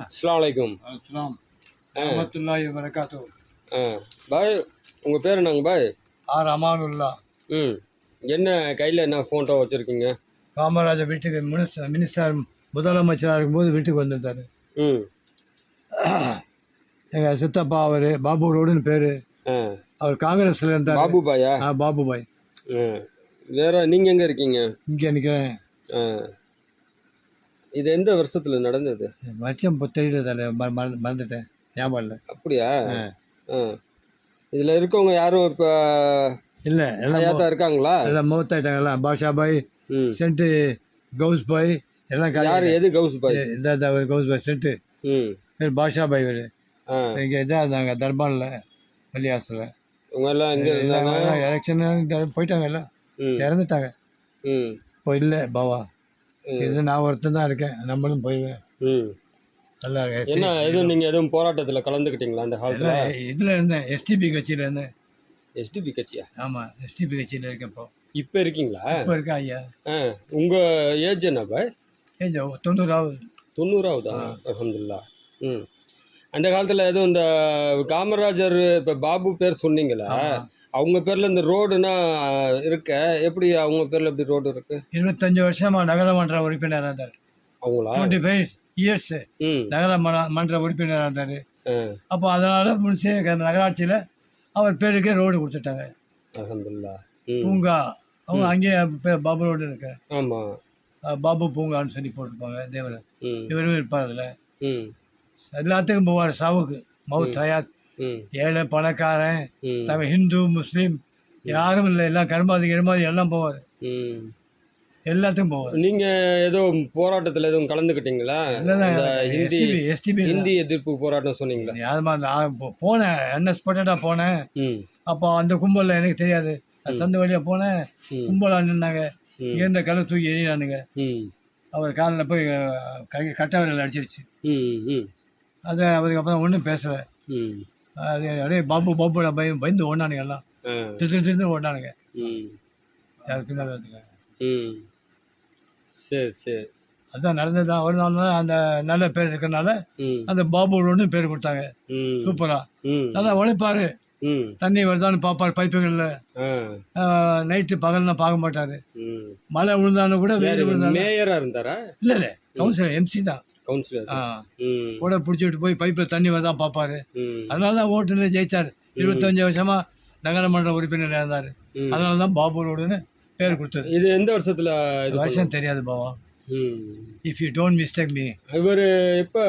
அஸ்ஸலாமு அலைக்கும். அஸ்ஸலாம் வரஹ்மத்துல்லாஹி வபரகாத்துஹு. பாய், உங்கள் பேர் என்னங்க பாய்? ஆர் அமானுல்லா. ம் என்ன கையில் என்ன ஃபோட்டோ வச்சுருக்கீங்க? காமராஜர் வீட்டுக்கு மினிஸ்டர் முதலமைச்சராக இருக்கும்போது வீட்டுக்கு வந்திருந்தார். ம் எங்கள் சித்தப்பா அவர் பாபு ரோடுன்னு பேர். அவர் காங்கிரஸில் இருந்தார். பாபு பாயா? பாபு பாய். வேற நீங்கள் எங்கே இருக்கீங்க? இங்கே நிற்கிறேன். இது எந்த வருஷத்தில் நடந்தது? வருஷம் தெரியல தானே, மறந்துட்டேன், ஞாபகம் இல்லை. அப்படியா? இதில் இருக்கவங்க யாரும் இப்போ இல்லை, எல்லாம் இருக்காங்களா? எல்லாம் மூத்தாயிட்டாங்களா? பாஷா பாய், சென்ட்டு கவுஸ் பாய் எல்லாம். யார்? எது கவுஸ் பாய்? இந்த கவுஸ் பாய் சென்ட்டு பேர் பாஷா பாய். வீடு இங்கே இதாக இருந்தாங்க, தர்பானில் பள்ளியாசில். இவங்க எல்லாம் இங்கே இருந்தாங்க. எலெக்ஷன் போயிட்டாங்க, எல்லாம் இறந்துட்டாங்க. இப்போ இல்லை பாவா, இது நான் ஒருத்தன் தான் இருக்கேன். நம்மளும் போயிடுவேன். நல்லா இருக்கு. என்ன எதுவும் நீங்கள் எதுவும் போராட்டத்தில் கலந்துக்கிட்டீங்களா அந்த காலத்தில்? இதில் இருந்தேன், எஸ்டிபி கட்சியில் இருந்தேன். எஸ்டிபி கட்சியா? ஆமாம், எஸ்டிபி கட்சியில் இருக்கேன். இப்போ இருக்கீங்களா? இப்போ இருக்கேன் ஐயா. உங்கள் ஏஜ் என்ன பாய்? ஏஜ் 90 90 அல்ஹம்துலில்லாஹ். அந்த காலத்தில் எதுவும் இந்த காமராஜர் இப்போ பாபு பேர் சொன்னீங்களா, அவங்க பேரில் இந்த ரோடுனா இருக்க, எப்படி அவங்க பேரில் எப்படி ரோடு இருக்கு? 25 வருஷமாக நகரமன்ற உறுப்பினராக இருந்தார். அவங்களா? 25 இயர்ஸ் நகரமன்ற உறுப்பினராக இருந்தார். அப்போ அதனால் நகராட்சியில் அவர் பேருக்கே ரோடு கொடுத்துட்டாங்க. அல்ஹம்துலில்லாஹ். பூங்கா அவங்க அங்கேயே பேர் பாபு ரோடு இருக்கு. ஆமாம், பாபு பூங்கான்னு சொல்லி போட்டிருப்பாங்க. தேவர் இவரும் இருப்பார் அதில். எல்லாத்துக்கும் போவார் சாவுக்கு, மவுத் ஹயாத். ஏழை பணக்காரன், தமிழ், ஹிந்து, முஸ்லீம் யாரும் இல்லை, எல்லாம் கர்மாதி எல்லாம் போவார். எல்லாத்துக்கும் போவார். நீங்கள் ஏதோ போராட்டத்தில் எதுவும் கலந்துக்கிட்டீங்களா? ஹிந்தி எதிர்ப்பு போராட்டம் சொன்னீங்களா? நான் போனேன், என்எஸ் பட்டேட்டா போனேன். அப்போ அந்த கும்பலில் எனக்கு தெரியாது, சந்து வழியாக போனேன். கும்பலாக நின்னாங்க, இங்கேருந்த கலை தூக்கி எறினானுங்க. அவர் காலில் போய் கட்டவரில் அடிச்சிருச்சு. அது அதுக்கப்புறம் ஒன்றும் பேசலை. அது அப்படியே பாபுட பயந்து ஓடினானுங்க, எல்லாம் திரு ஓடினானுங்க. யாருக்கு தான் சரி சரி, அதுதான் நடந்தது தான். ஒரு நாள் தான் அந்த நல்ல பேர் இருக்கிறனால அந்த பாபு ரோடுன்னு பேர் கொடுத்தாங்க. சூப்பராக நல்லா உழைப்பார். தண்ணி வருதான்னு பார்ப்பார் பைப்புகளில். நைட்டு பகல்லாம் பார்க்க மாட்டார். மழை விழுந்தாலும் கூட வேறு விழுந்தாலும். மேயராக இருந்தாரா? இல்லை இல்லை, கவுன்சிலர், எம்சி தான். கவுன்சிலர் கூட பிடிச்சிட்டு போய் பைப்பில் தண்ணி வருதான் பார்ப்பாரு. அதனால தான் ஓட்டுநர் ஜெயிச்சார். 25 வருஷமா நகரமன்ற உறுப்பினர் இருந்தார். அதனால தான் பாபு ரோடுன்னு பேர் கொடுத்தது. இது எந்த வருஷத்தில்? வருஷம் தெரியாது பாவா. If you don't mistake me. இவர் எப்போ